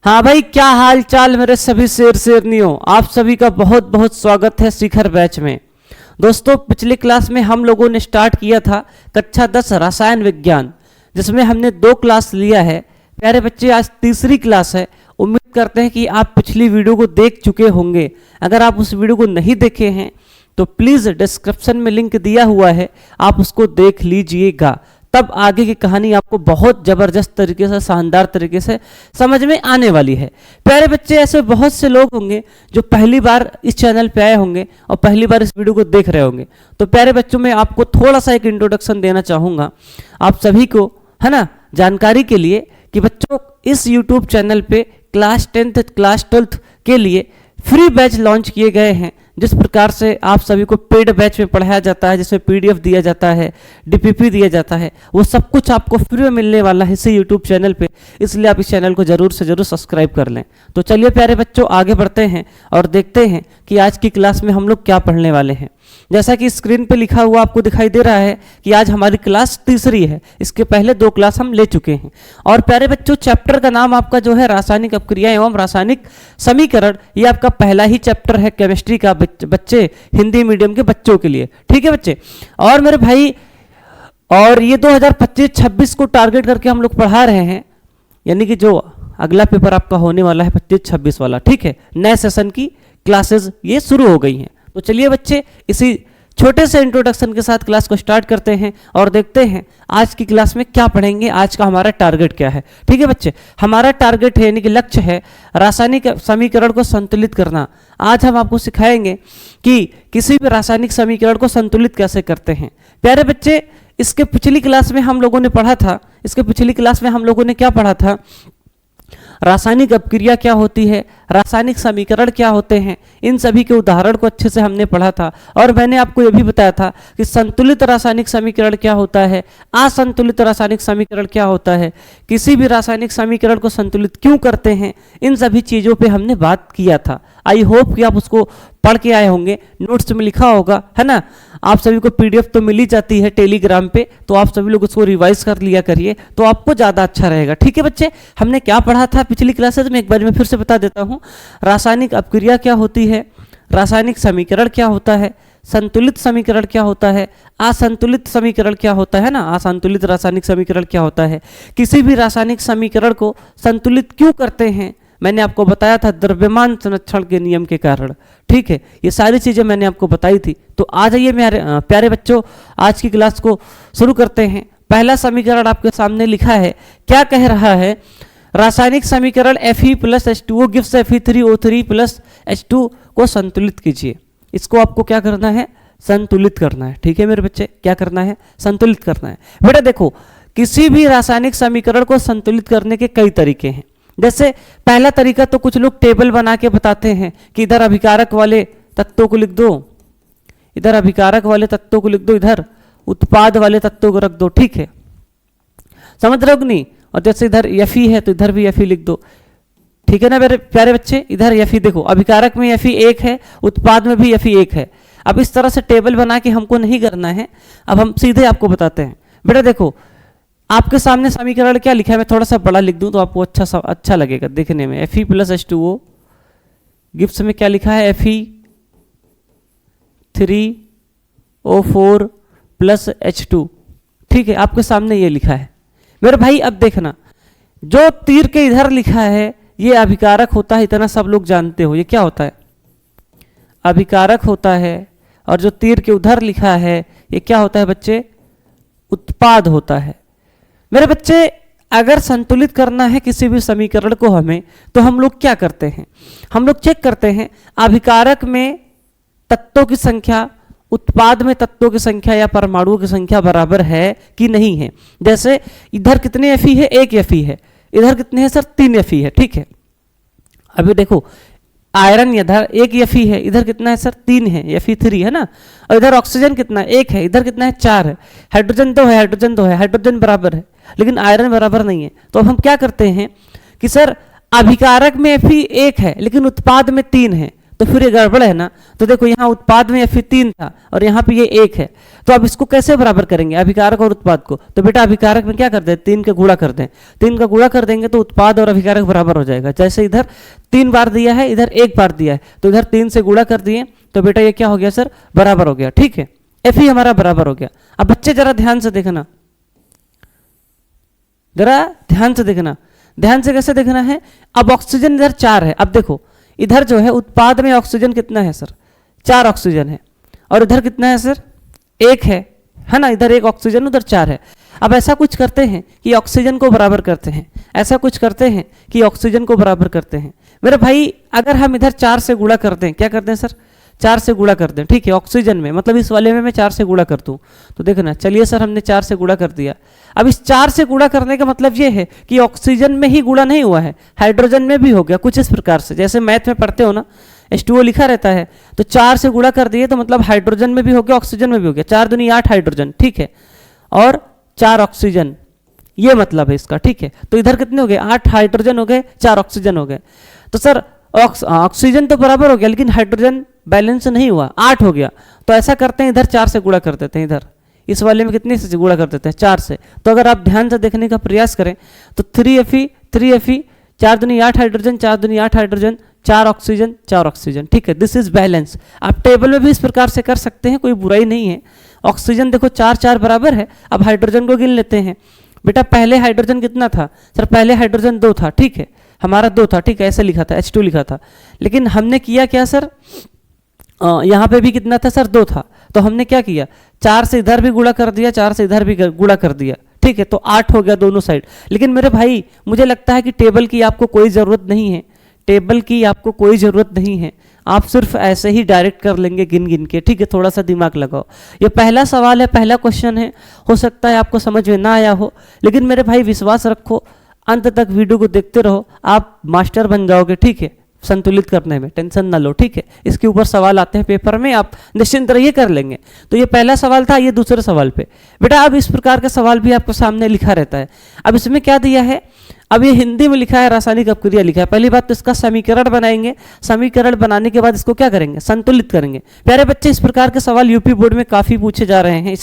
हाँ भाई, क्या हाल चाल मेरे सभी शेर शेरनियों। आप सभी का बहुत बहुत स्वागत है शिखर बैच में। दोस्तों, पिछली क्लास में हम लोगों ने स्टार्ट किया था कक्षा 10 रसायन विज्ञान, जिसमें हमने 2 क्लास लिया है। प्यारे बच्चे, आज तीसरी क्लास है। उम्मीद करते हैं कि आप पिछली वीडियो को देख चुके होंगे। अगर आप उस वीडियो को नहीं देखे हैं तो प्लीज़ डिस्क्रिप्शन में लिंक दिया हुआ है, आप उसको देख लीजिएगा। तब आगे की कहानी आपको बहुत ज़बरदस्त तरीके से, शानदार तरीके से समझ में आने वाली है। प्यारे बच्चे, ऐसे बहुत से लोग होंगे जो पहली बार इस चैनल पे आए होंगे और पहली बार इस वीडियो को देख रहे होंगे। तो प्यारे बच्चों, मैं आपको थोड़ा सा एक इंट्रोडक्शन देना चाहूँगा आप सभी को, है ना, जानकारी के लिए कि बच्चों इस यूट्यूब चैनल पे क्लास 10th क्लास 12th के लिए फ्री बैच लॉन्च किए गए हैं। जिस प्रकार से आप सभी को पेड बैच में पढ़ाया जाता है, जिसमें पीडीएफ दिया जाता है, डीपीपी दिया जाता है, वो सब कुछ आपको फ्री में मिलने वाला है इसी यूट्यूब चैनल पे। इसलिए आप इस चैनल को जरूर से जरूर सब्सक्राइब कर लें। तो चलिए प्यारे बच्चों, आगे बढ़ते हैं और देखते हैं कि आज की क्लास में हम लोग क्या पढ़ने वाले हैं। जैसा कि स्क्रीन पे लिखा हुआ आपको दिखाई दे रहा है कि आज हमारी क्लास तीसरी है। इसके पहले 2 क्लास हम ले चुके हैं। और प्यारे बच्चों, चैप्टर का नाम आपका जो है रासायनिक अपक्रिया एवं रासायनिक समीकरण, ये आपका पहला ही चैप्टर है केमिस्ट्री का बच्चे, हिंदी मीडियम के बच्चों के लिए। ठीक है बच्चे। और मेरे भाई, और ये 2025-26 को टारगेट करके हम लोग पढ़ा रहे हैं, यानी कि जो अगला पेपर आपका होने वाला है 25-26 वाला। ठीक है, नए सेशन की क्लासेस ये शुरू हो गई हैं। तो चलिए बच्चे, इसी छोटे से इंट्रोडक्शन के साथ क्लास को स्टार्ट करते हैं और देखते हैं आज की क्लास में क्या पढ़ेंगे, आज का हमारा टारगेट क्या है। ठीक है बच्चे, हमारा टारगेट है, यानी कि लक्ष्य है, रासायनिक समीकरण को संतुलित करना। आज हम आपको सिखाएंगे कि किसी भी रासायनिक समीकरण को संतुलित कैसे करते हैं। प्यारे बच्चे, इसके पिछली क्लास में हम लोगों ने पढ़ा था, क्या पढ़ा था, रासायनिक अपक्रिया क्या होती है, रासायनिक समीकरण क्या होते हैं, इन सभी के उदाहरण को अच्छे से हमने पढ़ा था। और मैंने आपको यह भी बताया था कि संतुलित रासायनिक समीकरण क्या होता है, असंतुलित रासायनिक समीकरण क्या होता है, किसी भी रासायनिक समीकरण को संतुलित क्यों करते हैं, इन सभी चीज़ों पे हमने बात किया था। आई होप कि आप उसको पढ़ के आए होंगे, नोट्स में लिखा होगा, है ना। आप सभी को पीडीएफ तो मिल ही जाती है टेलीग्राम पे, तो आप सभी लोग उसको रिवाइज कर लिया करिए, तो आपको ज़्यादा अच्छा रहेगा। ठीक है बच्चे, हमने क्या पढ़ा था पिछली क्लासेज में एक बार मैं फिर से बता देता हूँ। रासायनिक अपक्रिया क्या होती है, रासायनिक समीकरण क्या होता है, संतुलित समीकरण क्या होता है, असंतुलित समीकरण क्या होता है ना, असंतुलित रासायनिक समीकरण क्या होता है, किसी भी रासायनिक समीकरण को संतुलित क्यों करते हैं, मैंने आपको बताया था द्रव्यमान संरक्षण के नियम के कारण। ठीक है, ये सारी चीज़ें मैंने आपको बताई थी। तो आ जाइए मेरे प्यारे बच्चों, आज की क्लास को शुरू करते हैं। पहला समीकरण आपके सामने लिखा है, क्या कह रहा है, रासायनिक समीकरण Fe + H2O gives Fe3O3 + H2 को संतुलित कीजिए। इसको आपको क्या करना है, संतुलित करना है। ठीक है मेरे बच्चे, क्या करना है, संतुलित करना है। बेटा देखो, किसी भी रासायनिक समीकरण को संतुलित करने के कई तरीके हैं। जैसे पहला तरीका तो कुछ लोग टेबल बना के बताते हैं कि इधर अभिकारक वाले तत्वों को लिख दो, इधर अभिकारक वाले तत्वों को लिख दो, इधर उत्पाद वाले तत्वों को रख दो। ठीक है, समझ रहे हो कि नहीं। और जैसे इधर Fe है तो इधर भी Fe लिख दो। ठीक है ना मेरे प्यारे बच्चे, इधर Fe देखो, अभिकारक में Fe 1 है, उत्पाद में भी Fe 1 है। अब इस तरह से टेबल बना के हमको नहीं करना है, अब हम सीधे आपको बताते हैं। बेटा देखो, आपके सामने समीकरण क्या लिखा है, मैं थोड़ा सा बड़ा लिख दूं तो आपको अच्छा लगेगा देखने में। Fe + H2O गिव्स में क्या लिखा है, Fe3O4 + H2। ठीक है, आपके सामने ये लिखा है मेरे भाई। अब देखना, जो तीर के इधर लिखा है ये अभिकारक होता है, इतना सब लोग जानते हो। ये क्या होता है, अभिकारक होता है। और जो तीर के उधर लिखा है ये क्या होता है बच्चे, उत्पाद होता है। मेरे बच्चे, अगर संतुलित करना है किसी भी समीकरण को हमें, तो हम लोग क्या करते हैं, हम लोग चेक करते हैं अभिकारक में तत्वों की संख्या, उत्पाद में तत्वों की संख्या या परमाणुओं की संख्या बराबर है कि नहीं है। जैसे इधर कितने Fe है, 1 Fe है, इधर कितने हैं सर, 3 Fe है। ठीक है, अभी देखो आयरन इधर 1 Fe है, इधर कितना है सर, 3 है, Fe3 है ना। और इधर ऑक्सीजन कितना है, 1 है, इधर कितना है, 4 है। हाइड्रोजन 2 है, हाइड्रोजन बराबर है, लेकिन आयरन बराबर नहीं है। तो अब हम क्या करते हैं कि सर अभिकारक में Fe 1 है लेकिन उत्पाद में 3 है, तो फिर ये गड़बड़ है ना। तो देखो यहाँ उत्पाद में Fe3 था और यहाँ पे ये 1 है, तो अब इसको कैसे बराबर करेंगे अभिकारक और उत्पाद को? तो बेटा अभिकारक में क्या करते हैं, 3 का गुणा कर दें, 3 का गुणा कर देंगे तो उत्पाद और अभिकारक बराबर हो जाएगा। जैसे इधर 3 बार दिया है, इधर 1 बार दिया है, तो इधर 3 से गुणा कर दिए तो बेटा ये क्या हो गया सर, बराबर हो गया। ठीक है, Fe हमारा बराबर हो गया। अब बच्चे जरा ध्यान से देखना, जरा ध्यान से देखना, ध्यान से कैसे देखना है। अब ऑक्सीजन इधर 4 है, अब देखो इधर जो है उत्पाद में ऑक्सीजन कितना है सर, 4 ऑक्सीजन है, और इधर कितना है सर, 1 है ना, इधर 1 ऑक्सीजन उधर 4 है। अब ऐसा कुछ करते हैं कि ऑक्सीजन को बराबर करते हैं, ऐसा कुछ करते हैं कि ऑक्सीजन को बराबर करते हैं। मेरे भाई अगर हम इधर 4 से गुणा करते हैं, क्या करते हैं सर, 4 से गुणा करते हैं, ठीक है, ऑक्सीजन में, मतलब इस वाले में मैं 4 से गुणा कर दूं तो देखना, चलिए सर हमने 4 से गुणा कर दिया। अब इस 4 से गुणा करने का मतलब ये है कि ऑक्सीजन में ही गुणा नहीं हुआ है, हाइड्रोजन में भी हो गया, कुछ इस प्रकार से, जैसे मैथ में पढ़ते हो ना H2O लिखा रहता है, तो 4 से गुणा कर दिए तो मतलब हाइड्रोजन में भी हो गया, ऑक्सीजन में भी हो गया, 4 दूनी 8 हाइड्रोजन, ठीक है, और 4 ऑक्सीजन, ये मतलब है इसका। ठीक है, तो इधर कितने हो गए, 8 हाइड्रोजन हो गए, 4 ऑक्सीजन हो गए। तो सर ऑक्सीजन तो बराबर हो गया लेकिन हाइड्रोजन बैलेंस नहीं हुआ, 8 हो गया। तो ऐसा करते हैं इधर 4 से गुणा कर देते हैं, इधर इस वाले में कितने से गुणा कर देते हैं, 4 से। तो अगर आप ध्यान से देखने का प्रयास करें तो 3Fe 4 दूनी 8 हाइड्रोजन, 4 दूनी 8 हाइड्रोजन, 4 ऑक्सीजन, 4 ऑक्सीजन। ठीक है, दिस इज बैलेंस। आप टेबल में भी इस प्रकार से कर सकते हैं, कोई बुराई नहीं है। ऑक्सीजन देखो 4 4 बराबर है। अब हाइड्रोजन को गिन लेते हैं। बेटा पहले हाइड्रोजन कितना था सर, पहले हाइड्रोजन 2 था, ठीक है, हमारा 2 था, ठीक है, ऐसे लिखा था, H2 लिखा था। लेकिन हमने किया क्या सर, यहाँ पे भी कितना था सर, 2 था, तो हमने क्या किया, 4 से इधर भी गुणा कर दिया, 4 से इधर भी गुणा कर दिया, ठीक है, तो 8 हो गया दोनों साइड। लेकिन मेरे भाई मुझे लगता है कि टेबल की आपको कोई ज़रूरत नहीं है, टेबल की आपको कोई ज़रूरत नहीं है, आप सिर्फ ऐसे ही डायरेक्ट कर लेंगे गिन गिन के। ठीक है, थोड़ा सा दिमाग लगाओ। ये पहला सवाल है, पहला क्वेश्चन है, हो सकता है आपको समझ में ना आया हो, लेकिन मेरे भाई विश्वास रखो, अंत तक वीडियो को देखते रहो, आप मास्टर बन जाओगे। ठीक है, संतुलित करने में टेंशन ना लो। ठीक है, इसके ऊपर सवाल आते हैं पेपर में, आप निश्चिंत रहिए, कर लेंगे। तो ये पहला सवाल था, ये दूसरे सवाल पे बेटा अब इस प्रकार का सवाल भी आपको सामने लिखा रहता है। अब इसमें क्या दिया है, अब ये हिंदी में लिखा है, रासायनिक अपक्रिया लिखा है। पहली बात तो इसका समीकरण बनाएंगे, समीकरण बनाने के बाद इसको क्या करेंगे, संतुलित करेंगे। प्यारे बच्चे, इस प्रकार के सवाल यूपी बोर्ड में काफ़ी पूछे जा रहे हैं,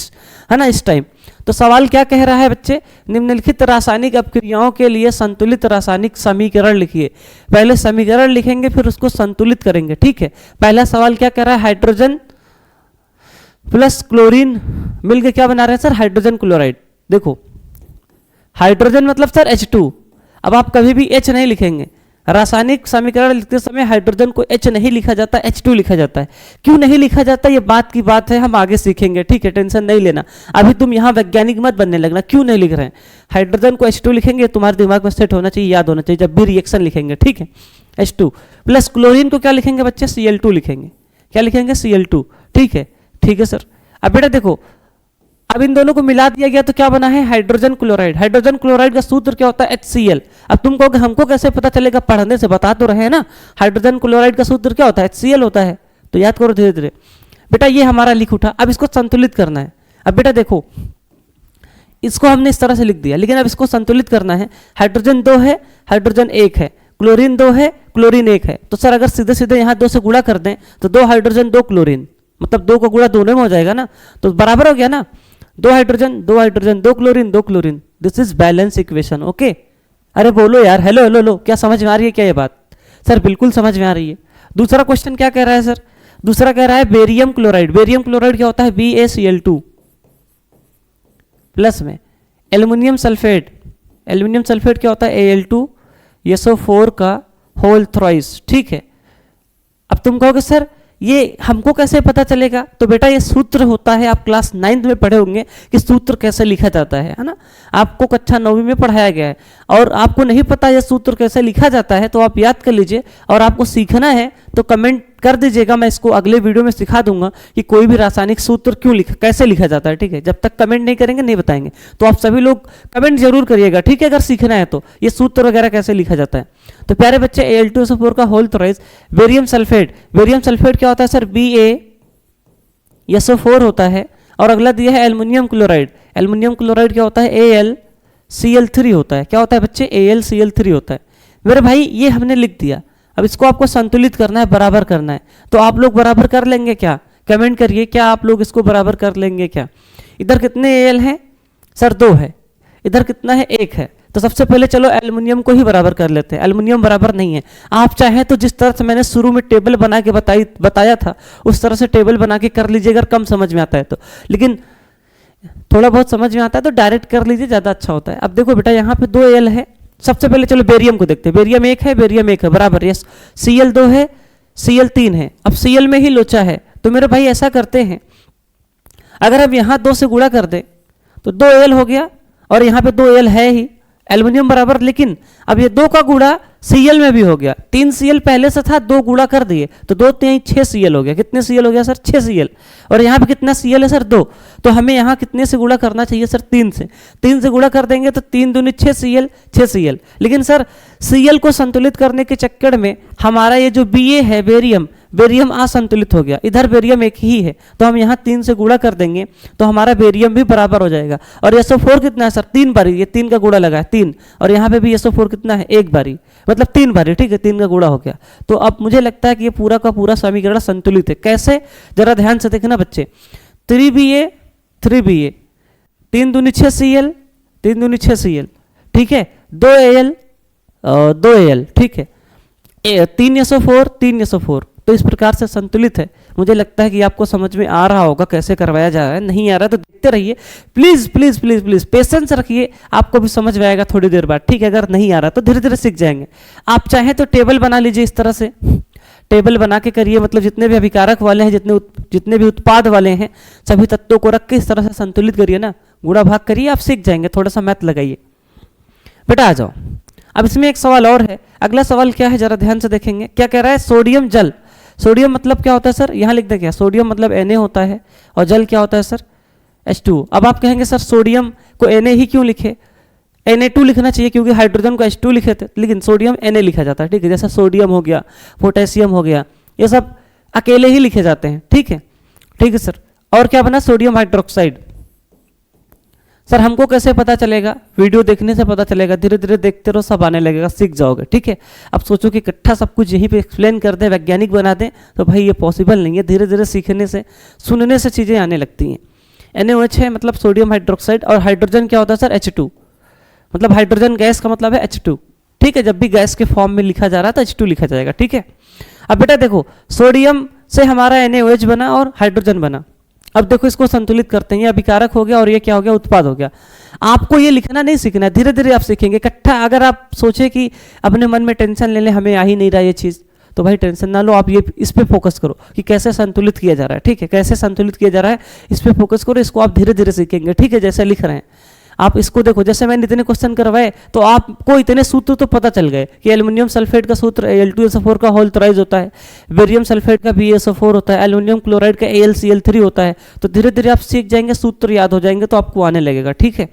है ना, इस टाइम। तो सवाल क्या कह रहा है बच्चे, निम्नलिखित रासायनिक अपक्रियाओं के लिए संतुलित रासायनिक समीकरण लिखिए। पहले समीकरण लिखेंगे फिर उसको संतुलित करेंगे। ठीक है, पहला सवाल क्या कह रहा है, हाइड्रोजन प्लस क्लोरीन मिलकर क्या बना रहे हैं सर, हाइड्रोजन क्लोराइड। देखो हाइड्रोजन मतलब सर H2। अब आप कभी भी H नहीं लिखेंगे, रासायनिक समीकरण लिखते समय हाइड्रोजन को H नहीं लिखा जाता, H2 लिखा जाता है। क्यों नहीं लिखा जाता, ये बात की बात है, हम आगे सीखेंगे। ठीक है, टेंशन नहीं लेना, अभी तुम यहाँ वैज्ञानिक मत बनने लगना। क्यों नहीं लिख रहे हैं, हाइड्रोजन को H2 लिखेंगे, तुम्हारे दिमाग में सेट होना चाहिए, याद होना चाहिए जब भी रिएक्शन लिखेंगे। ठीक है, H2 प्लस क्लोरीन को क्या लिखेंगे बच्चे, Cl2 लिखेंगे। क्या लिखेंगे, Cl2। ठीक है, ठीक है सर। अब बेटा देखो, अब इन दोनों को मिला दिया गया तो क्या बना है, हाइड्रोजन क्लोराइड। हाइड्रोजन क्लोराइड का सूत्र क्या होता है, HCl। अब तुम कहोगे हमको कैसे पता चलेगा, पढ़ने से बता तो रहे हैं ना, हाइड्रोजन क्लोराइड का सूत्र क्या होता है, HCl होता है। तो याद करो धीरे धीरे। बेटा ये हमारा लिख उठा, अब इसको संतुलित करना है। अब बेटा देखो, इसको हमने इस तरह से लिख दिया, लेकिन अब इसको संतुलित करना है। हाइड्रोजन 2 है, हाइड्रोजन 1 है, क्लोरीन 2 है, क्लोरीन 1 है। तो सर अगर सीधे सीधे यहाँ 2 से गुणा कर दें तो 2 हाइड्रोजन 2 क्लोरीन, मतलब 2 को गुणा दोनों में हो जाएगा ना, तो बराबर हो गया ना, 2 hydrogen 2 hydrogen 2 chlorine 2 chlorine. This is balance equation. Okay, अरे बोलो यार, हेलो हेलो लो, क्या समझ में आ रही है क्या ये बात? सर बिल्कुल समझ में आ रही है। दूसरा क्वेश्चन क्या कह रहा है सर, दूसरा कह रहा है बेरियम क्लोराइड। बेरियम क्लोराइड क्या होता है, BaCl2 प्लस में एल्युमिनियम सल्फेट। एल्युमिनियम सल्फेट क्या होता है, Al2SO4 का होल थ्राइस। ठीक है, अब तुम कहोगे सर ये हमको कैसे पता चलेगा, तो बेटा ये सूत्र होता है, आप क्लास 9th में पढ़े होंगे कि सूत्र कैसे लिखा जाता है ना, आपको कक्षा 9वीं में पढ़ाया गया है। और आपको नहीं पता ये सूत्र कैसे लिखा जाता है तो आप याद कर लीजिए, और आपको सीखना है तो कमेंट कर दीजिएगा, मैं इसको अगले वीडियो में सिखा दूंगा कि कोई भी रासायनिक सूत्र कैसे लिखा जाता है। ठीक है, जब तक कमेंट नहीं करेंगे नहीं बताएंगे, तो आप सभी लोग कमेंट जरूर करिएगा। ठीक है, अगर सीखना है तो ये सूत्र वगैरह कैसे लिखा जाता है। तो प्यारे बच्चे, Al2SO4 का whole thrice, barium sulphate. Barium sulphate क्या होता है सर, BaSO4 होता है। और अगला दिया है एल्युमिनियम क्लोराइड। एल्युमिनियम क्लोराइड क्या होता है, AlCl3 होता है। क्या होता है बच्चे, AlCl3 होता है। मेरे भाई ये हमने लिख दिया। अब इसको आपको संतुलित करना है, बराबर करना है। तो आप लोग बराबर कर लेंगे क्या? कमेंट करिए, क्या आप लोग इसको बराबर कर लेंगे क्या? इधर कितने एल हैं सर? 2 है। इधर कितना है? 1 है। तो सबसे पहले चलो एल्युमिनियम को ही बराबर कर लेते हैं। एल्युमिनियम बराबर नहीं है। आप चाहें तो जिस तरह से मैंने शुरू में टेबल बना के बताया था उस तरह से टेबल बना के कर लीजिए, अगर कम समझ में आता है तो। लेकिन थोड़ा बहुत समझ में आता है तो डायरेक्ट कर लीजिए, ज़्यादा अच्छा होता है। अब देखो बेटा, यहाँ पे 2 एल है। सबसे पहले चलो बेरियम को देखते हैं। बेरियम 1 है, बेरियम 1 है, बराबर। यस। Cl 2 है, Cl 3 है। अब Cl में ही लोचा है। तो मेरे भाई ऐसा करते हैं, अगर हम यहाँ 2 से गुणा कर दें तो 2 एल हो गया, और यहाँ पे 2 एल है ही, एल्युमिनियम बराबर। लेकिन अब ये 2 का गुणा Cl में भी हो गया। 3 Cl पहले से था, 2 गुणा कर दिए तो 2 3 6 Cl हो गया। कितने Cl हो गया सर? 6 Cl। और यहाँ पे कितना Cl है सर? 2। तो हमें यहाँ कितने से गुणा करना चाहिए सर? 3 से। 3 से गुणा कर देंगे तो 3 दूनी 6 Cl, 6 Cl। लेकिन सर Cl को संतुलित करने के चक्कर में हमारा ये जो Ba है, बेरियम असंतुलित हो गया। इधर बेरियम 1 ही है, तो हम यहाँ 3 से गुणा कर देंगे तो हमारा बेरियम भी बराबर हो जाएगा। और SO4 कितना है सर? 3 बारी। ये 3 का गुणा लगा है, 3। और यहाँ पे भी SO4 कितना है? 1 बारी, मतलब 3 बारी। ठीक है, 3 का गुणा हो गया। तो अब मुझे लगता है कि ये पूरा का पूरा समीकरण संतुलित है। कैसे? जरा ध्यान से देखना बच्चे। 3Ba 3Ba, 3 दूनी 6 Cl, 3 दूनी 6 Cl, ठीक है। 2Al 2Al, ठीक है। 3 SO4 3 SO4। तो इस प्रकार से संतुलित है। मुझे लगता है कि आपको समझ में आ रहा होगा कैसे करवाया जा रहा है। नहीं आ रहा तो देखते रहिए, please please please please patience रखिए, आपको भी समझ में आएगा थोड़ी देर बाद। ठीक है, अगर नहीं आ रहा तो धीरे धीरे सीख जाएंगे। आप चाहें तो टेबल बना लीजिए, इस तरह से टेबल बना के करिए। मतलब जितने भी अभिकारक वाले हैं, जितने भी उत्पाद वाले हैं, सभी तत्वों को रख के इस तरह से संतुलित करिए ना, गुणा भाग करिए, आप सीख जाएंगे। थोड़ा सा मैथ लगाइए। बेटा आ जाओ, अब इसमें एक सवाल और है। अगला सवाल क्या है, जरा ध्यान से देखेंगे। क्या कह रहा है? सोडियम जल। सोडियम मतलब क्या होता है सर? यहाँ लिख दे क्या? सोडियम मतलब Na होता है, और जल क्या होता है सर? H2। अब आप कहेंगे सर सोडियम को Na ही क्यों लिखे? Na2 लिखना चाहिए, क्योंकि हाइड्रोजन को H2 लिखे थे, लेकिन सोडियम Na लिखा जाता है। ठीक है, जैसा सोडियम हो गया, पोटेशियम हो गया, ये सब अकेले ही लिखे जाते हैं। ठीक है, ठीक है सर। और क्या बना? Sodium hydroxide. सर हमको कैसे पता चलेगा? वीडियो देखने से पता चलेगा। धीरे धीरे देखते रहो, सब आने लगेगा, सीख जाओगे। ठीक है, अब सोचो कि इकट्ठा सब कुछ यहीं पे एक्सप्लेन कर दें, वैज्ञानिक बना दें, तो भाई ये पॉसिबल नहीं है। धीरे धीरे सीखने से, सुनने से चीज़ें आने लगती हैं। NaOH है मतलब सोडियम हाइड्रोक्साइड। और हाइड्रोजन क्या होता है सर? H2। मतलब हाइड्रोजन गैस का मतलब है H2। ठीक है, जब भी गैस के फॉर्म में लिखा जा रहा है तो H2 लिखा जाएगा। ठीक है, अब बेटा देखो, सोडियम से हमारा NaOH बना और हाइड्रोजन बना। अब देखो इसको संतुलित करते हैं, ये अभिकारक हो गया और ये क्या हो गया? उत्पाद हो गया। आपको ये लिखना नहीं सीखना है, धीरे धीरे आप सीखेंगे। इकट्ठा अगर आप सोचे कि अपने मन में टेंशन ले लें, हमें आ ही नहीं रहा ये चीज़, तो भाई टेंशन ना लो, आप ये इस पे फोकस करो कि कैसे संतुलित किया जा रहा है। ठीक है, कैसे संतुलित किया जा रहा है, इस पे फोकस करो। इसको आप धीरे धीरे सीखेंगे। ठीक है, जैसे लिख रहे हैं आप इसको देखो। जैसे मैंने इतने क्वेश्चन करवाए तो आपको इतने सूत्र तो पता चल गए कि एल्युमिनियम सल्फेट का सूत्र Al2SO4 का होल थ्राइज होता है, बेरियम सल्फेट का BaSO4 होता है, एल्युमिनियम क्लोराइड का AlCl3 होता है। तो धीरे धीरे आप सीख जाएंगे, सूत्र याद हो जाएंगे, तो आपको आने लगेगा। ठीक है,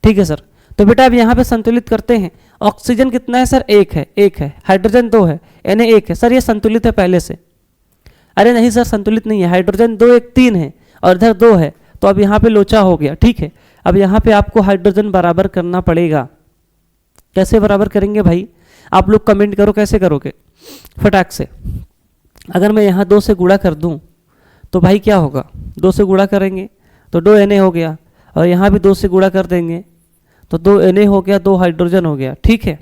ठीक है सर। तो बेटा अब यहाँ पे संतुलित करते हैं। ऑक्सीजन कितना है सर? 1 है, 1 है। हाइड्रोजन 2 है, Na 1 है। सर ये संतुलित है पहले से? अरे नहीं सर, संतुलित नहीं है। हाइड्रोजन 2 1 3 है और इधर 2 है, तो अब यहाँ पे लोचा हो गया। ठीक है, अब यहाँ पे आपको हाइड्रोजन बराबर करना पड़ेगा। कैसे बराबर करेंगे भाई? आप लोग कमेंट करो कैसे करोगे फटाक से। अगर मैं यहाँ 2 से गुणा कर दूँ तो भाई क्या होगा? 2 से गुणा करेंगे तो 2 Na हो गया, और यहाँ भी 2 से गुणा कर देंगे तो 2 Na हो गया, 2 हाइड्रोजन हो गया। ठीक है,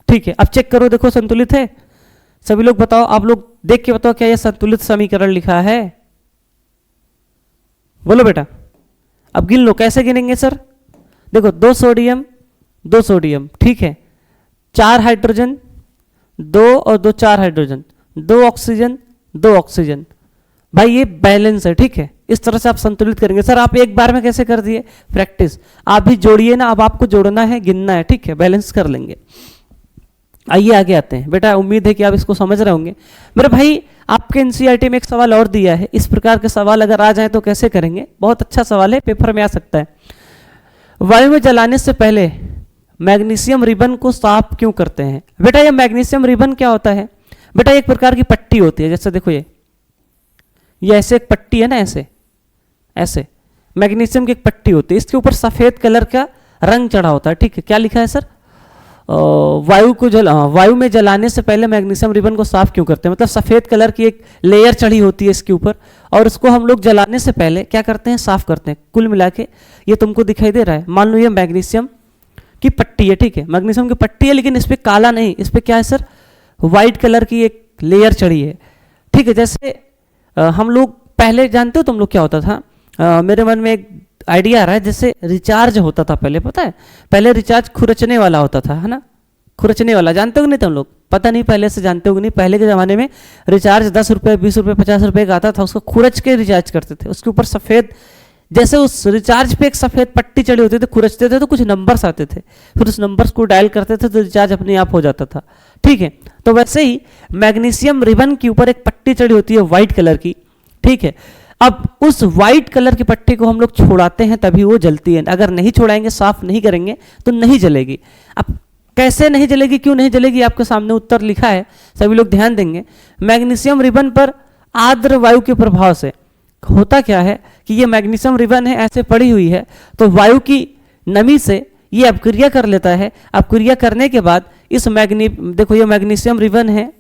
ठीक है। अब चेक करो, देखो संतुलित है। सभी लोग बताओ, आप लोग देख के बताओ, क्या यह संतुलित समीकरण लिखा है? बोलो बेटा। अब गिन लो, कैसे गिनेंगे सर? देखो 2 सोडियम 2 सोडियम, ठीक है, 4 हाइड्रोजन, 2 और 2 4 हाइड्रोजन, 2 ऑक्सीजन 2 ऑक्सीजन। भाई ये बैलेंस है। ठीक है, इस तरह से आप संतुलित करेंगे। सर आप एक बार में कैसे कर दिए? प्रैक्टिस। आप भी जोड़िए ना, अब आपको जोड़ना है, गिनना है। ठीक है, बैलेंस कर लेंगे। आइए आगे आते हैं। बेटा उम्मीद है कि आप इसको समझ रहे होंगे। मेरे भाई आपके एनसीईआरटी में एक सवाल और दिया है, इस प्रकार के सवाल अगर आ जाए तो कैसे करेंगे? बहुत अच्छा सवाल है, पेपर में आ सकता है। वायु में जलाने से पहले मैग्नीशियम रिबन को साफ क्यों करते हैं? बेटा ये मैग्नीशियम रिबन क्या होता है? बेटा एक प्रकार की पट्टी होती है, जैसे देखो ये ऐसे एक पट्टी है ना, ऐसे ऐसे मैग्नीशियम की एक पट्टी होती है, इसके ऊपर सफेद कलर का रंग चढ़ा होता है। ठीक है, क्या लिखा है सर? वायु में जलाने से पहले मैग्नीशियम रिबन को साफ क्यों करते हैं? मतलब सफ़ेद कलर की एक लेयर चढ़ी होती है इसके ऊपर, और उसको हम लोग जलाने से पहले क्या करते हैं? साफ करते हैं। कुल मिला के ये तुमको दिखाई दे रहा है, मान लो ये मैग्नीशियम की पट्टी है, ठीक है, मैग्नीशियम की पट्टी है, लेकिन इस पर काला नहीं, इस पर क्या है सर? वाइट कलर की एक लेयर चढ़ी है, ठीक है। जैसे हम लोग पहले जानते हो तुम लोग क्या होता था? मेरे मन में एक आइडिया आ रहा है, जैसे रिचार्ज होता था पहले, पता है? पहले रिचार्ज खुरचने वाला होता था, है ना? खुरचने वाला जानते हो कि नहीं तुम लोग? पता नहीं पहले से जानते हो कि नहीं? पहले के ज़माने में रिचार्ज 10 रुपये, 20 रुपये, 50 रुपये का आता था, उसको खुरच के रिचार्ज करते थे। उसके ऊपर सफ़ेद, जैसे उस रिचार्ज पे एक सफ़ेद पट्टी चढ़ी होती थी, खुरचते थे तो कुछ नंबर्स आते थे, फिर उस नंबर्स को डायल करते थे तो रिचार्ज अपने आप हो जाता था, ठीक है। तो वैसे ही मैग्नीशियम रिबन के ऊपर एक पट्टी चढ़ी होती है वाइट कलर की, ठीक है। अब उस वाइट कलर की पट्टी को हम लोग छोड़ाते हैं तभी वो जलती है, अगर नहीं छोड़ाएंगे, साफ नहीं करेंगे तो नहीं जलेगी। अब कैसे नहीं जलेगी, क्यों नहीं जलेगी, आपके सामने उत्तर लिखा है, सभी लोग ध्यान देंगे। मैग्नीशियम रिबन पर आर्द्र वायु के प्रभाव से होता क्या है कि ये मैग्नीशियम रिबन है, ऐसे पड़ी हुई है, तो वायु की नमी से ये अपक्रिया कर लेता है। अपक्रिया करने के बाद इस देखो ये मैग्नीशियम रिबन है,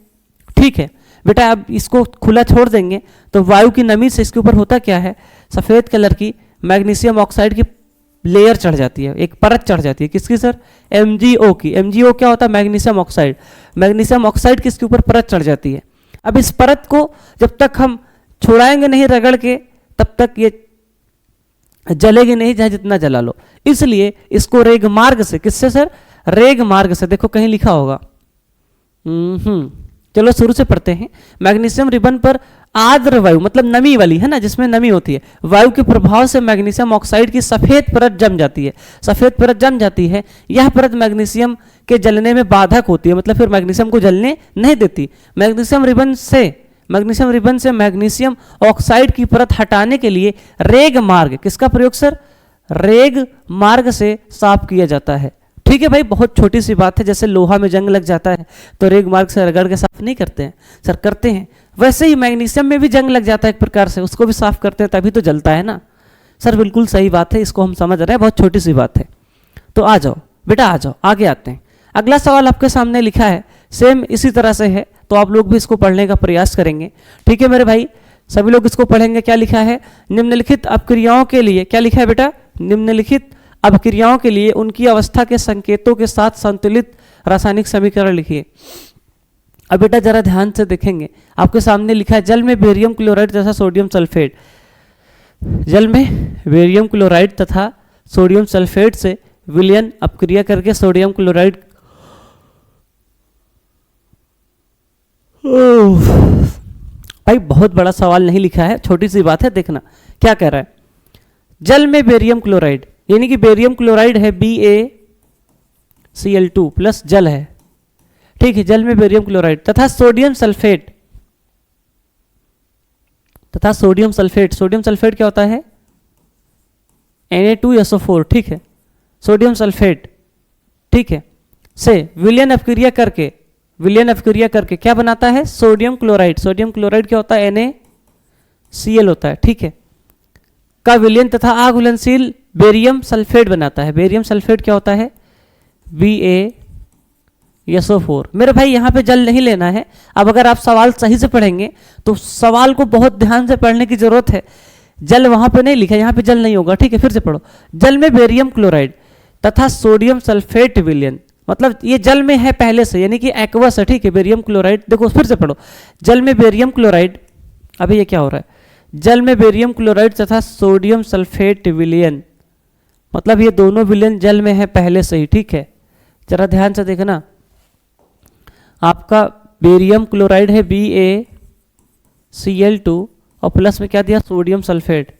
ठीक है बेटा। अब इसको खुला छोड़ देंगे तो वायु की नमी से इसके ऊपर होता क्या है? सफ़ेद कलर की मैग्नीशियम ऑक्साइड की लेयर चढ़ जाती है, एक परत चढ़ जाती है। किसकी सर? MgO की। MgO क्या होता है? Magnesium oxide. मैग्नीशियम ऑक्साइड किसके ऊपर परत चढ़ जाती है। अब इस परत को जब तक हम छुड़ाएंगे नहीं रगड़ के, तब तक ये जलेगी नहीं, चाहे जितना जला लो। इसलिए इसको रेग मार्ग से, किससे सर? रेग मार्ग से, देखो कहीं लिखा होगा, चलो शुरू से पढ़ते हैं। मैग्नीशियम रिबन पर आर्द्र वायु, मतलब नमी वाली, है ना, जिसमें नमी होती है, वायु के प्रभाव से मैग्नीशियम ऑक्साइड की सफ़ेद परत जम जाती है। सफ़ेद परत जम जाती है, यह परत मैग्नीशियम के जलने में बाधक होती है, मतलब फिर मैग्नीशियम को जलने नहीं देती। मैग्नीशियम रिबन से मैग्नीशियम ऑक्साइड की परत हटाने के लिए रेग मार्ग, किसका प्रयोग सर? रेग मार्ग से साफ किया जाता है, ठीक है भाई। बहुत छोटी सी बात है, जैसे लोहा में जंग लग जाता है तो रेग मार्ग से रगड़ के साफ नहीं करते हैं सर? करते हैं। वैसे ही मैग्नीशियम में भी जंग लग जाता है एक प्रकार से, उसको भी साफ करते हैं तभी तो जलता है ना सर। बिल्कुल सही बात है, इसको हम समझ रहे हैं, बहुत छोटी सी बात है। तो आ जाओ बेटा, आ जाओ, आगे आते हैं। अगला सवाल आपके सामने लिखा है, सेम इसी तरह से है, तो आप लोग भी इसको पढ़ने का प्रयास करेंगे, ठीक है मेरे भाई। सभी लोग इसको पढ़ेंगे। क्या लिखा है? निम्नलिखित अपक्रियाओं के लिए, क्या लिखा है बेटा? निम्नलिखित अपक्रियाओं के लिए उनकी अवस्था के संकेतों के साथ संतुलित रासायनिक समीकरण लिखिए। अब बेटा जरा ध्यान से देखेंगे, आपके सामने लिखा है, जल में बेरियम क्लोराइड तथा सोडियम सल्फेट, जल में बेरियम क्लोराइड तथा सोडियम सल्फेट से विलयन अपक्रिया करके सोडियम क्लोराइड, भाई बहुत बड़ा सवाल नहीं लिखा है, छोटी सी बात है, देखना क्या कह रहा है। जल में बेरियम क्लोराइड, यानी कि बेरियम क्लोराइड है BaCl2 प्लस जल है, ठीक है। जल में बेरियम क्लोराइड तथा सोडियम सल्फेट, सोडियम सल्फेट क्या होता है? Na2SO4, ठीक है। सोडियम सल्फेट, ठीक है, से विलयन अपक्रिया करके क्या बनाता है? Sodium chloride. सोडियम क्लोराइड क्या होता है? NaCl होता है, ठीक है, का विलयन तथा अघुलनशील बेरियम सल्फेट बनाता है। बेरियम सल्फेट क्या होता है? BaSO4। मेरे भाई यहाँ पे जल नहीं लेना है। अब अगर आप सवाल सही से पढ़ेंगे तो सवाल को बहुत ध्यान से पढ़ने की जरूरत है। जल वहाँ पे नहीं लिखा, यहाँ पे जल नहीं होगा, ठीक है, फिर से पढ़ो। जल में बेरियम क्लोराइड तथा सोडियम सल्फेट विलयन, मतलब ये जल में है पहले से, यानी कि एक्वस है, ठीक है। बेरियम क्लोराइड, देखो फिर से पढ़ो, जल में बेरियम क्लोराइड, अभी ये क्या हो रहा है? जल में बेरियम क्लोराइड तथा सोडियम सल्फेट विलयन, मतलब ये दोनों विलयन जल में है पहले से ही, ठीक है। जरा ध्यान से देखना, आपका बेरियम क्लोराइड है BaCl2 और प्लस में क्या दिया? सोडियम सल्फेट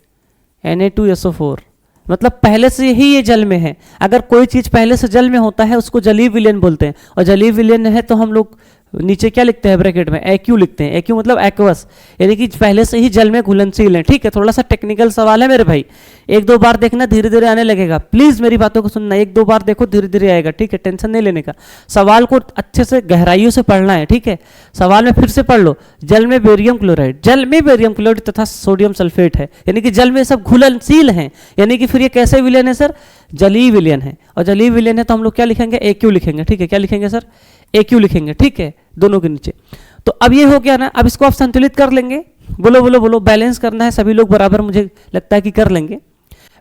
Na2SO4, मतलब पहले से ही ये जल में है। अगर कोई चीज़ पहले से जल में होता है उसको जलीय विलयन बोलते हैं, और जलीय विलयन है तो हम लोग नीचे क्या लिखते हैं ब्रैकेट में? एक्यू लिखते हैं। एक्यू मतलब एक्वस, यानी कि पहले से ही जल में घुलनशील है, ठीक है। थोड़ा सा टेक्निकल सवाल है मेरे भाई, एक दो बार देखना, धीरे धीरे आने लगेगा। प्लीज मेरी बातों को सुनना, एक दो बार देखो, धीरे धीरे आएगा, ठीक है, टेंशन नहीं लेने का। सवाल को अच्छे से गहराइयों से पढ़ना है, ठीक है। सवाल में फिर से पढ़ लो, जल में बेरियम क्लोराइड तथा सोडियम सल्फेट है, यानी कि जल में सब घुलनशील हैं, यानी कि फिर ये कैसे विलयन है सर? जलीय विलयन है, और जलीय विलयन है तो हम लोग क्या लिखेंगे, AQ लिखेंगे, ठीक है। क्या लिखेंगे सर, AQ लिखेंगे, ठीक है, दोनों के नीचे। तो अब ये हो गया ना, अब इसको आप संतुलित कर लेंगे। बोलो बोलो बोलो, बैलेंस करना है, सभी लोग बराबर मुझे लगता है कि कर लेंगे।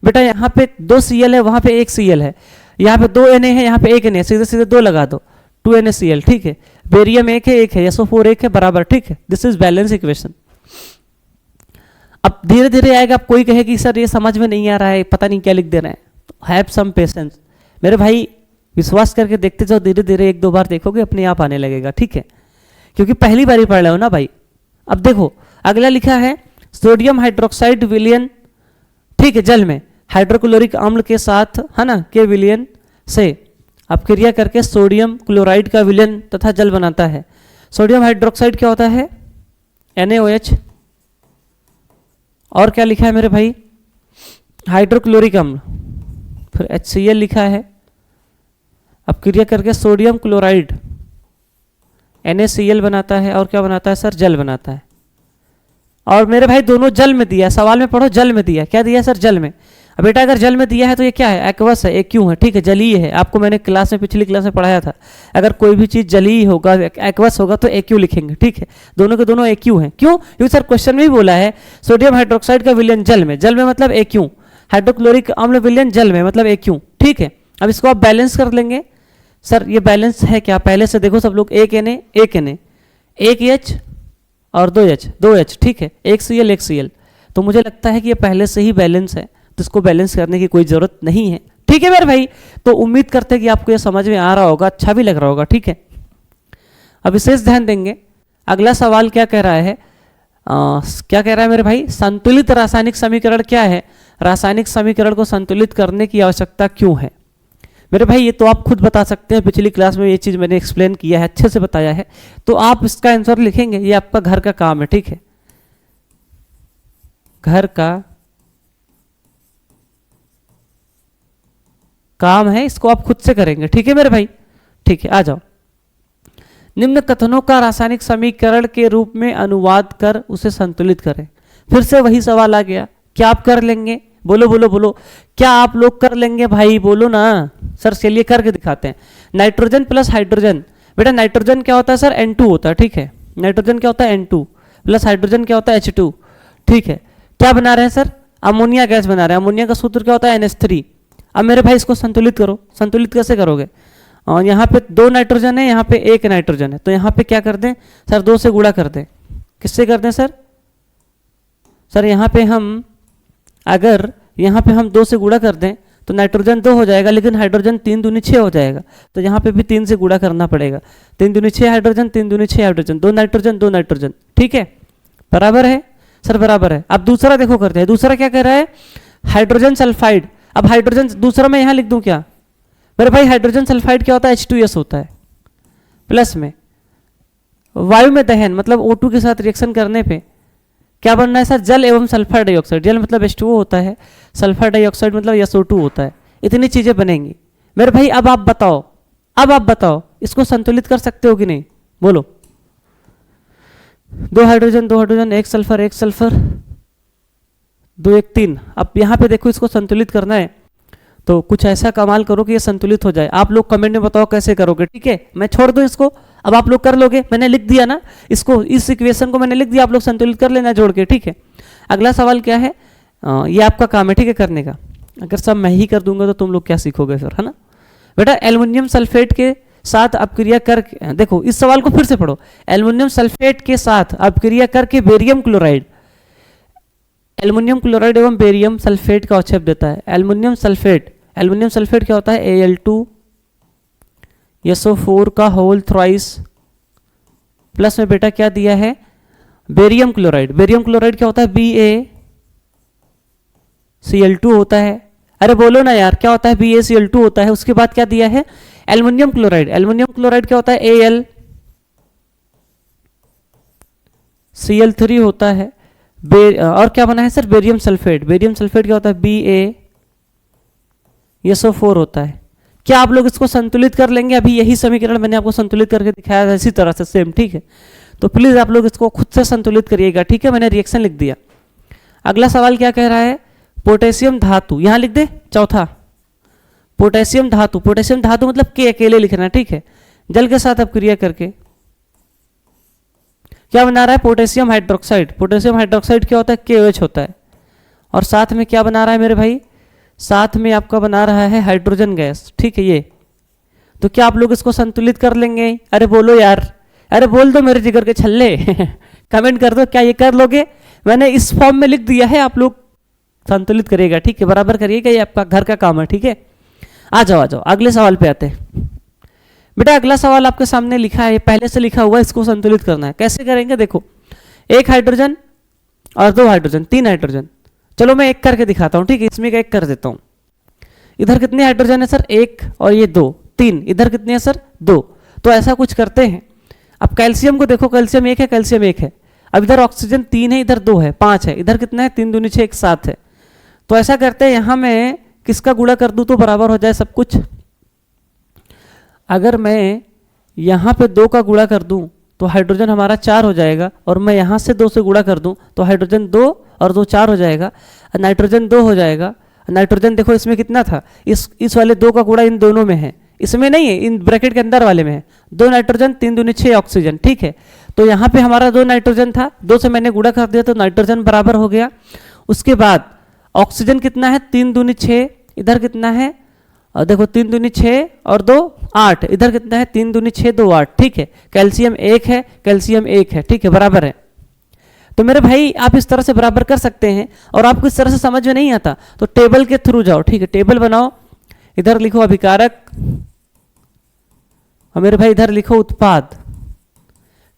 बेटा यहाँ पे 2 Cl है, वहाँ पे 1 Cl है, यहाँ पे 2 Na है, यहाँ पे 1 Na है, सीधे सीधे 2 लगा दो, 2 NaCl, ठीक है। बेरियम 1 है, 1 है, SO4 1 है, बराबर, ठीक है। This is balance equation. अब धीरे धीरे आएगा, अब कोई कहे कि सर ये समझ में नहीं आ रहा है, पता नहीं क्या लिख दे रहे हैं, हैव सम पेशेंस मेरे भाई, विश्वास करके देखते जाओ, धीरे धीरे 1-2 बार देखोगे अपने आप आने लगेगा, ठीक है, क्योंकि पहली बार ही पढ़ रहे हो ना भाई। अब देखो अगला लिखा है सोडियम हाइड्रोक्साइड विलयन, ठीक है, जल में हाइड्रोक्लोरिक अम्ल के साथ, है ना, के विलयन से अपक्रिया करके सोडियम क्लोराइड का विलयन तथा जल बनाता है। सोडियम हाइड्रोक्साइड क्या होता है, NaOH, और क्या लिखा है मेरे भाई, हाइड्रोक्लोरिक अम्ल, फिर HCl लिखा है, अपक्रिया करके सोडियम क्लोराइड NaCl बनाता है, और क्या बनाता है सर, जल बनाता है। और मेरे भाई दोनों जल में दिया है, सवाल में पढ़ो, जल में दिया, क्या दिया है सर, जल में। अब बेटा अगर जल में दिया है तो ये क्या है, एक्वस है, AQ है, ठीक है, जलीय है। आपको मैंने क्लास में, पिछली क्लास में पढ़ाया था, अगर कोई भी चीज़ जलीय होगा, एक्वस होगा तो AQ लिखेंगे, ठीक है। दोनों के दोनों AQ हैं, क्यों, क्योंकि सर क्वेश्चन में ही बोला है सोडियम हाइड्रोक्साइड का विलयन जल में, जल में मतलब AQ, हाइड्रोक्लोरिक अम्ल विलयन जल में मतलब AQ, ठीक है। अब इसको आप बैलेंस कर लेंगे। सर ये बैलेंस है क्या, पहले से देखो सब लोग, 1 Na 1 Na, 1 H और 2 H 2 H, ठीक है, 1 Cl 1 Cl। तो मुझे लगता है कि ये पहले से ही बैलेंस है, तो इसको बैलेंस करने की कोई ज़रूरत नहीं है, ठीक है मेरे भाई। तो उम्मीद करते हैं कि आपको ये समझ में आ रहा होगा, अच्छा भी लग रहा होगा, ठीक है। अब विशेष ध्यान देंगे, अगला सवाल क्या कह रहा है, क्या कह रहा है मेरे भाई, संतुलित रासायनिक समीकरण क्या है, रासायनिक समीकरण को संतुलित करने की आवश्यकता क्यों है। मेरे भाई ये तो आप खुद बता सकते हैं, पिछली क्लास में ये चीज़ मैंने एक्सप्लेन किया है, अच्छे से बताया है, तो आप इसका आंसर लिखेंगे, ये आपका घर का काम है, ठीक है, घर का काम है, इसको आप खुद से करेंगे, ठीक है मेरे भाई, ठीक है। आ जाओ, निम्न कथनों का रासायनिक समीकरण के रूप में अनुवाद कर उसे संतुलित करें। फिर से वही सवाल आ गया, क्या आप कर लेंगे, बोलो बोलो बोलो, क्या आप लोग कर लेंगे भाई, बोलो ना। सर चलिए करके दिखाते हैं। नाइट्रोजन प्लस हाइड्रोजन, बेटा नाइट्रोजन क्या होता है सर, N2 होता है, ठीक है, नाइट्रोजन क्या होता है, N2 प्लस हाइड्रोजन क्या होता है, H2, ठीक है। क्या बना रहे हैं सर, अमोनिया गैस बना रहे हैं, अमोनिया का सूत्र क्या होता है, NH3। अब मेरे भाई इसको संतुलित करो, संतुलित कैसे करोगे, और यहाँ पे 2 नाइट्रोजन है, यहाँ पे 1 नाइट्रोजन है, तो यहाँ पे क्या कर दें सर, 2 से गुणा कर दें, किससे कर दें सर, सर यहाँ पे हम अगर यहाँ पे हम 2 से गुणा कर दें तो नाइट्रोजन 2 हो जाएगा, लेकिन हाइड्रोजन 3 दूनी 6 हो जाएगा, तो यहाँ पे भी 3 से गुणा करना पड़ेगा, 3 दूनी 6 हाइड्रोजन, 3 दूनी 6 हाइड्रोजन, 2 नाइट्रोजन 2 नाइट्रोजन, ठीक है, बराबर है सर, बराबर है। अब दूसरा देखो करते हैं, दूसरा क्या कह रहा है, हाइड्रोजन सल्फाइड। अब हाइड्रोजन दूसरा मैं यहाँ लिख दूँ क्या मेरे भाई, हाइड्रोजन सल्फाइड क्या होता है, H2S होता है, प्लस में वायु में दहन मतलब O2 के साथ रिएक्शन करने पे क्या बनना है सर, जल एवं सल्फर डाइऑक्साइड, जल मतलब H2O होता है, सल्फर डाइऑक्साइड मतलब SO2 होता है, इतनी चीजें बनेंगी मेरे भाई। अब आप बताओ, अब आप बताओ इसको संतुलित कर सकते हो कि नहीं, बोलो। 2 हाइड्रोजन 2 हाइड्रोजन, 1 सल्फर 1 सल्फर, 2 1 3। अब यहाँ पे देखो इसको संतुलित करना है, तो कुछ ऐसा कमाल करो कि ये संतुलित हो जाए। आप लोग कमेंट में बताओ कैसे करोगे, ठीक है, मैं छोड़ दूं इसको, अब आप लोग कर लोगे, मैंने लिख दिया ना इसको, इस इक्वेशन को मैंने लिख दिया, आप लोग संतुलित कर लेना जोड़ के, ठीक है। अगला सवाल क्या है, ये आपका काम है, ठीक है, करने का। अगर सब मैं ही कर दूंगा तो तुम लोग क्या सीखोगे फिर, है ना बेटा। एल्युमिनियम सल्फेट के साथ अपक्रिया करके, देखो इस सवाल को फिर से पढ़ो, एल्युमिनियम सल्फेट के साथ अपक्रिया करके बेरियम क्लोराइड, एल्युमिनियम क्लोराइड एवं बेरियम सल्फेट का औक्षेप देता है। एल्युमिनियम सल्फेट क्या होता है, Al2 SO4 का होल थ्राइस, प्लस में बेटा क्या दिया है, बेरियम क्लोराइड। बेरियम क्लोराइड क्या होता है, BaCl2 होता है। अरे बोलो ना यार, क्या होता है, BaCl2 होता है। उसके बाद क्या दिया है, एल्युमिनियम क्लोराइड। एल्युमिनियम क्लोराइड क्या होता है, AlCl3 होता है। और क्या बना है sir, barium sulphate. Barium sulphate क्या होता है, BaSO4 होता है। क्या आप लोग इसको संतुलित कर लेंगे, अभी यही समीकरण मैंने आपको संतुलित करके दिखाया था इसी तरह से सेम, ठीक है। तो प्लीज आप लोग इसको खुद से संतुलित करिएगा, ठीक है, मैंने रिएक्शन लिख दिया। अगला सवाल क्या कह रहा है, पोटेशियम धातु, यहां लिख दे चौथा, पोटेशियम धातु मतलब के अकेले लिखना, ठीक है। जल के साथ अब क्रिया करके क्या बना रहा है, पोटेशियम हाइड्रोक्साइड। पोटेशियम हाइड्रोक्साइड क्या होता है, KOH होता है। और साथ में क्या बना रहा है मेरे भाई, साथ में आपका बना रहा है हाइड्रोजन गैस, ठीक है। ये तो क्या आप लोग इसको संतुलित कर लेंगे? अरे बोलो यार, अरे बोल दो मेरे जिगर के छल्ले कमेंट कर दो, क्या ये कर लोगे? मैंने इस फॉर्म में लिख दिया है, आप लोग संतुलित करिएगा, ठीक है, बराबर करिएगा, ये आपका घर का काम है, ठीक है। आ जाओ अगले सवाल पे आते हैं। बेटा अगला सवाल आपके सामने लिखा है, पहले से लिखा हुआ है, इसको संतुलित करना है। कैसे करेंगे देखो, एक हाइड्रोजन और दो हाइड्रोजन, तीन हाइड्रोजन। चलो मैं एक करके दिखाता हूं, ठीक है, इसमें का एक कर देता हूं। इधर कितने हाइड्रोजन है सर, एक, और ये दो, तीन। इधर कितने हैं सर, दो। तो ऐसा कुछ करते हैं, अब कैल्शियम को देखो, कैल्शियम एक है, कैल्शियम एक है। अब इधर ऑक्सीजन तीन है, इधर दो है, पांच है। इधर कितना है, तीन दूनी छः, एक सात है। तो ऐसा करते हैं, यहां मैं किसका गुणा कर दूं तो बराबर हो जाए सब कुछ। अगर मैं यहाँ पे दो का गुणा कर दूं तो हाइड्रोजन हमारा चार हो जाएगा, और मैं यहाँ से दो से गुणा कर दूं तो हाइड्रोजन दो और दो चार हो जाएगा, नाइट्रोजन दो हो जाएगा। नाइट्रोजन देखो इसमें कितना था, इस वाले दो का गुणा इन दोनों में है, इसमें नहीं है, इन ब्रैकेट के अंदर वाले में है। दो नाइट्रोजन, तीन दूनी छः ऑक्सीजन, ठीक है। तो यहाँ पे हमारा दो नाइट्रोजन था, दो से मैंने गुणा कर दिया तो नाइट्रोजन बराबर हो गया। उसके बाद ऑक्सीजन कितना है, तीन दूनी छः, इधर कितना है, और देखो तीन दूनी छः और दो आठ, इधर कितना है, तीन दूनी छः, दो आठ, ठीक है। कैल्शियम एक है, कैल्शियम एक है, ठीक है, बराबर है। तो मेरे भाई आप इस तरह से बराबर कर सकते हैं, और आपको इस तरह से समझ में नहीं आता तो टेबल के थ्रू जाओ, ठीक है, टेबल बनाओ। इधर लिखो अभिकारक, और मेरे भाई इधर लिखो उत्पाद,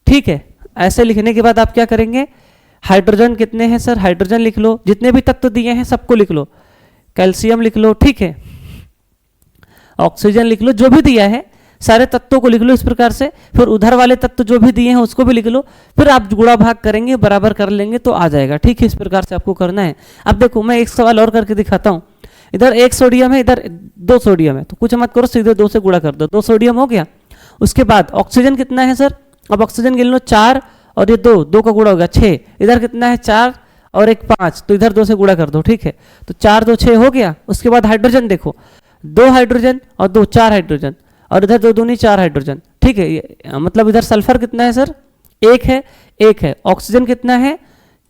ठीक है। ऐसे लिखने के बाद आप क्या करेंगे, हाइड्रोजन कितने हैं सर, हाइड्रोजन लिख लो, जितने भी तत्व दिए हैं सबको लिख लो, कैल्शियम लिख लो, ठीक है, ऑक्सीजन लिख लो, जो भी दिया है सारे तत्वों को लिख लो इस प्रकार से। फिर उधर वाले तत्व जो भी दिए हैं उसको भी लिख लो, फिर आप गुणा भाग करेंगे, बराबर कर लेंगे तो आ जाएगा, ठीक है। इस प्रकार से आपको करना है। अब देखो मैं एक सवाल और करके दिखाता हूँ। इधर एक सोडियम है, इधर दो सोडियम है, तो कुछ मत करो, सीधे दो से गुणा कर दो, दो सोडियम हो गया। उसके बाद ऑक्सीजन कितना है सर, अब ऑक्सीजन गिन लो, चार और ये दो, दो का गुणा होगा छः, इधर कितना है, चार और एक पाँच, तो इधर दो से गुणा कर दो, ठीक है। तो चार दो छः हो गया। उसके बाद हाइड्रोजन देखो, दो हाइड्रोजन और दो, चार हाइड्रोजन, और इधर दो दूनी चार हाइड्रोजन, ठीक है। मतलब इधर सल्फर कितना है सर, एक है, एक है। ऑक्सीजन कितना है,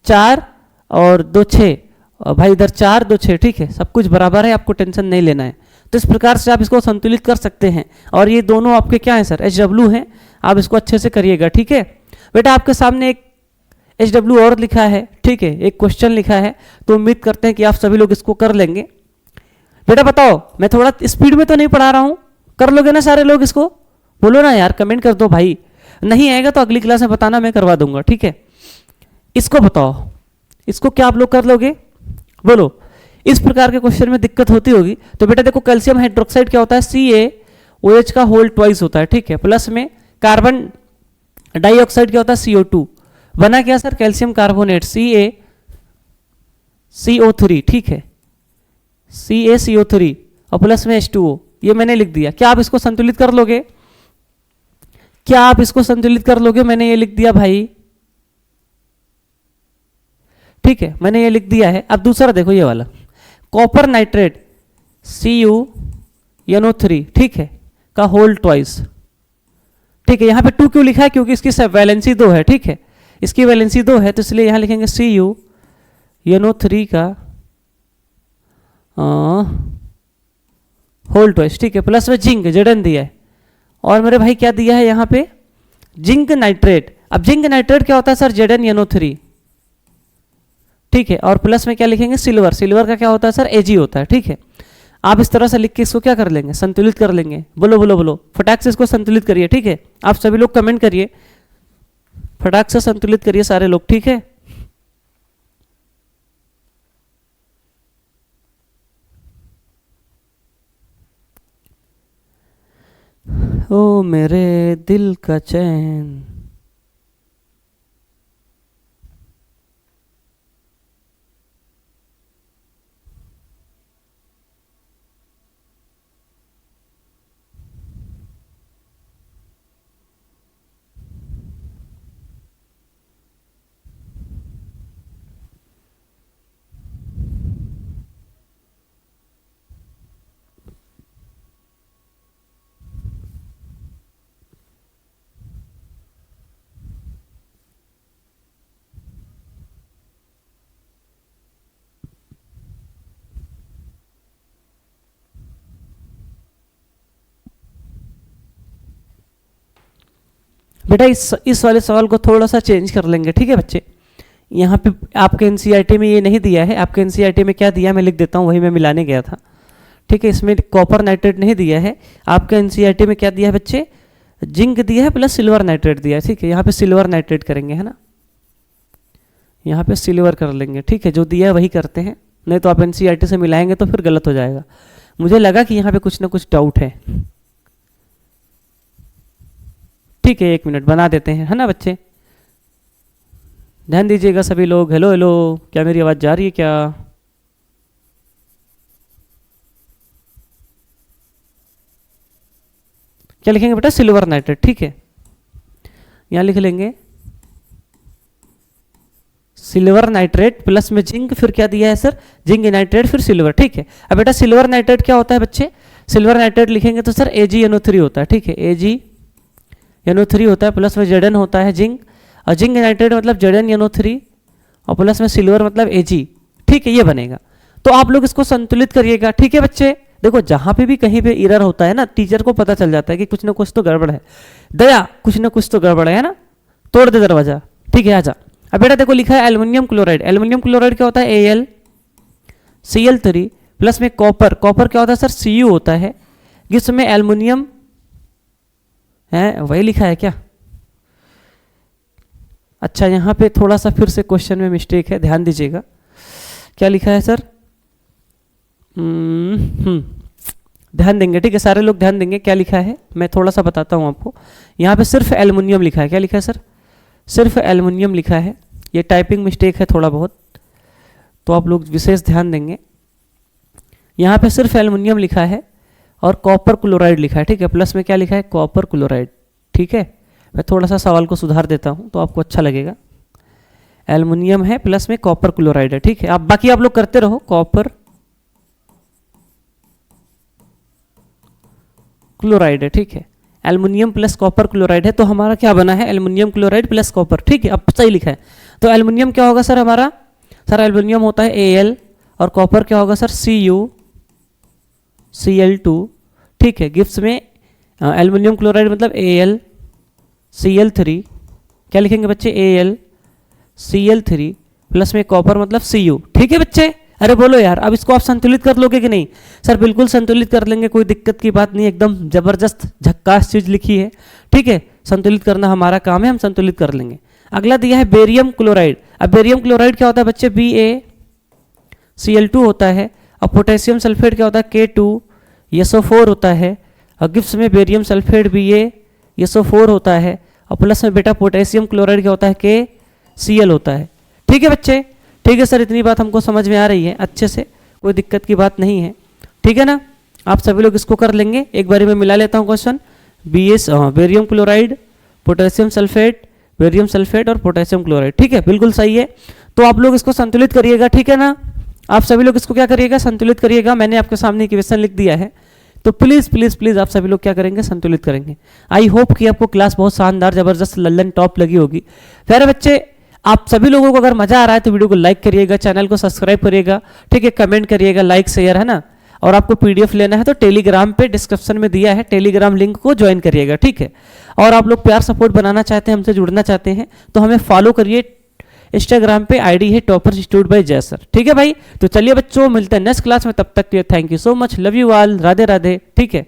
चार और दो छः, और भाई इधर चार दो छः, ठीक है, सब कुछ बराबर है, आपको टेंशन नहीं लेना है। तो इस प्रकार से आप इसको संतुलित कर सकते हैं। और ये दोनों आपके क्या है सर, HW हैं, आप इसको अच्छे से करिएगा, ठीक है। बेटा आपके सामने एक HW और लिखा है, ठीक है, एक क्वेश्चन लिखा है, तो उम्मीद करते हैं कि आप सभी लोग इसको कर लेंगे। बेटा बताओ, मैं थोड़ा स्पीड में तो नहीं पढ़ा रहा हूं, कर लोगे ना सारे लोग इसको? बोलो ना यार, कमेंट कर दो भाई। नहीं आएगा तो अगली क्लास में बताना, मैं करवा दूंगा, ठीक है। इसको बताओ, इसको क्या आप लोग कर लोगे, बोलो। इस प्रकार के क्वेश्चन में दिक्कत होती होगी। तो बेटा देखो, कैल्शियम हाइड्रोक्साइड क्या होता है, CaOH का होल ट्वाइस होता है, ठीक है। प्लस में कार्बन डाइऑक्साइड क्या होता है, CO2। बना क्या सर, कैल्शियम कार्बोनेट, CaCO3, ठीक है, CaCO3 और प्लस में H2O। ये मैंने लिख दिया। क्या आप इसको संतुलित कर लोगे, क्या आप इसको संतुलित कर लोगे? मैंने ये लिख दिया भाई, ठीक है, मैंने ये लिख दिया है। अब दूसरा देखो, ये वाला कॉपर नाइट्रेट CuNO3, ठीक है, का होल ट्वाइस, ठीक है। यहां पे 2 क्यों लिखा है, क्योंकि इसकी वैलेंसी 2 है, ठीक है, इसकी वैलेंसी 2 है, तो इसलिए यहां लिखेंगे CuNO3 का होल ट्वाइस, ठीक है। प्लस में जिंक Zn दिया है, और मेरे भाई क्या दिया है यहाँ पे, जिंक नाइट्रेट। अब जिंक नाइट्रेट क्या होता है सर, ZnNO3, ठीक है। और प्लस में क्या लिखेंगे, सिल्वर। सिल्वर का क्या होता है सर, Ag होता है, ठीक है। आप इस तरह से लिख के इसको क्या कर लेंगे, संतुलित कर लेंगे। बोलो बोलो बोलो, फटाक से इसको संतुलित करिए, ठीक है। आप सभी लोग कमेंट करिए, फटाक से संतुलित करिए सारे लोग, ठीक है। ओ मेरे दिल का चैन, बेटा इस वाले सवाल को थोड़ा सा चेंज कर लेंगे, ठीक है बच्चे। यहाँ पे आपके एनसीईआरटी में ये नहीं दिया है, आपके एनसीईआरटी में क्या दिया है मैं लिख देता हूँ, वही मैं मिलाने गया था, ठीक है। इसमें कॉपर नाइट्रेट नहीं दिया है, आपके एनसीईआरटी में क्या दिया है बच्चे, जिंक दिया है प्लस सिल्वर नाइट्रेट दिया है, ठीक है। यहाँ पे सिल्वर नाइट्रेट करेंगे, है ना, यहाँ पे सिल्वर कर लेंगे, ठीक है। जो दिया है वही करते हैं, नहीं तो आप एनसीईआरटी से मिलाएंगे तो फिर गलत हो जाएगा। मुझे लगा कि यहाँ पे कुछ ना कुछ डाउट है, ठीक है। 1 मिनट बना देते हैं, है ना बच्चे। ध्यान दीजिएगा सभी लोग। हेलो हेलो, क्या मेरी आवाज़ जा रही है क्या? क्या लिखेंगे बेटा, सिल्वर नाइट्रेट, ठीक है। यहाँ लिख लेंगे सिल्वर नाइट्रेट प्लस में जिंक, फिर क्या दिया है सर, जिंक नाइट्रेट फिर सिल्वर, ठीक है। अब बेटा सिल्वर नाइट्रेट क्या होता है बच्चे, सिल्वर नाइट्रेट लिखेंगे तो सर AgNO3 होता है, ठीक है। AgNO3 होता है, प्लस में Zn होता है जिंक, और जिंक नाइट्रेट मतलब ZnNO3 और प्लस में सिल्वर मतलब Ag, ठीक है। ये बनेगा। तो आप लोग इसको संतुलित करिएगा, ठीक है बच्चे। देखो जहाँ पे भी कहीं पे एरर होता है ना, टीचर को पता चल जाता है कि कुछ ना कुछ तो गड़बड़ है। दया कुछ ना कुछ तो गड़बड़ है ना, तोड़ दे दरवाजा, ठीक है, आजा। अब बेटा देखो लिखा है एल्युमिनियम क्लोराइड, एल्युमिनियम क्लोराइड क्या होता है, AlCl3 प्लस में कॉपर, कॉपर क्या होता है सर, Cu होता है, जिसमें एल्युमिनियम है, वही लिखा है क्या? अच्छा यहाँ पे थोड़ा सा फिर से क्वेश्चन में मिस्टेक है, ध्यान दीजिएगा। क्या लिखा है सर, ध्यान देंगे, ठीक है, सारे लोग ध्यान देंगे। क्या लिखा है मैं थोड़ा सा बताता हूँ आपको। यहाँ पे सिर्फ एल्युमिनियम लिखा है, क्या लिखा है सर, सिर्फ एल्युमिनियम लिखा है। ये टाइपिंग मिस्टेक है थोड़ा बहुत, तो आप लोग विशेष ध्यान देंगे। यहाँ पे सिर्फ एल्युमिनियम लिखा है और कॉपर क्लोराइड लिखा है, ठीक है, प्लस में क्या लिखा है, कॉपर क्लोराइड, ठीक है। मैं थोड़ा सा सवाल को सुधार देता हूँ तो आपको अच्छा लगेगा। एल्युमिनियम है प्लस में कॉपर क्लोराइड है, ठीक है। आप बाकी आप लोग करते रहो, कॉपर क्लोराइड है, ठीक है। एल्युमिनियम प्लस कॉपर क्लोराइड है, तो हमारा क्या बना है, एल्युमिनियम क्लोराइड प्लस कॉपर, ठीक है। अब सही लिखा है, तो एल्युमिनियम क्या होगा सर हमारा, सर एल्युमिनियम होता है Al और कॉपर क्या होगा सर, CuCl2, ठीक है। गिफ्ट्स में एल्युमिनियम क्लोराइड मतलब AlCl3, क्या लिखेंगे बच्चे, AlCl3 प्लस में कॉपर मतलब Cu, ठीक है बच्चे। अरे बोलो यार, अब इसको आप संतुलित कर लोगे कि नहीं? सर बिल्कुल संतुलित कर लेंगे, कोई दिक्कत की बात नहीं, एकदम जबरदस्त झक्कास चीज लिखी है, ठीक है। संतुलित करना हमारा काम है, हम संतुलित कर लेंगे। अगला दिया है बेरियम क्लोराइड। अब बेरियम क्लोराइड क्या होता है बच्चे, BaCl2 होता है, और पोटेशियम सल्फेट क्या होता है, K2SO4 होता है, और गिफ्ट्स में बेरियम सल्फेट BaSO4 होता है, और प्लस में बेटा पोटेशियम क्लोराइड क्या होता है, KCl होता है, ठीक है बच्चे। ठीक है सर, इतनी बात हमको समझ में आ रही है अच्छे से, कोई दिक्कत की बात नहीं है, ठीक है ना। आप सभी लोग इसको कर लेंगे। एक बारी मैं मिला लेता हूँ question, barium chloride, potassium sulphate, barium sulphate और पोटेशियम क्लोराइड, ठीक है, बिल्कुल सही है। तो आप लोग इसको संतुलित करिएगा, ठीक है ना। आप सभी लोग इसको क्या करिएगा, संतुलित करिएगा। मैंने आपके सामने इक्वेशन लिख दिया है, तो प्लीज़ प्लीज़ प्लीज़ आप सभी लोग क्या करेंगे, संतुलित करेंगे। आई होप कि आपको क्लास बहुत शानदार जबरदस्त लल्लन टॉप लगी होगी। प्यारे बच्चे, आप सभी लोगों को अगर मजा आ रहा है तो वीडियो को लाइक करिएगा, चैनल को सब्सक्राइब करिएगा, ठीक है, कमेंट करिएगा, लाइक शेयर, है ना। और आपको पीडीएफ लेना है तो टेलीग्राम पे डिस्क्रिप्शन में दिया है, टेलीग्राम लिंक को ज्वाइन करिएगा, ठीक है। और आप लोग प्यार सपोर्ट बनाना चाहते हैं, हमसे जुड़ना चाहते हैं तो हमें फॉलो करिए। इंस्टाग्राम पे आईडी है टॉपर्स इंस्टीट्यूट बाय जय सर, ठीक है भाई। तो चलिए बच्चों, मिलते हैं नेक्स्ट क्लास में, तब तक के लिए thank you so much, love you all, Radhe Radhe, ठीक है।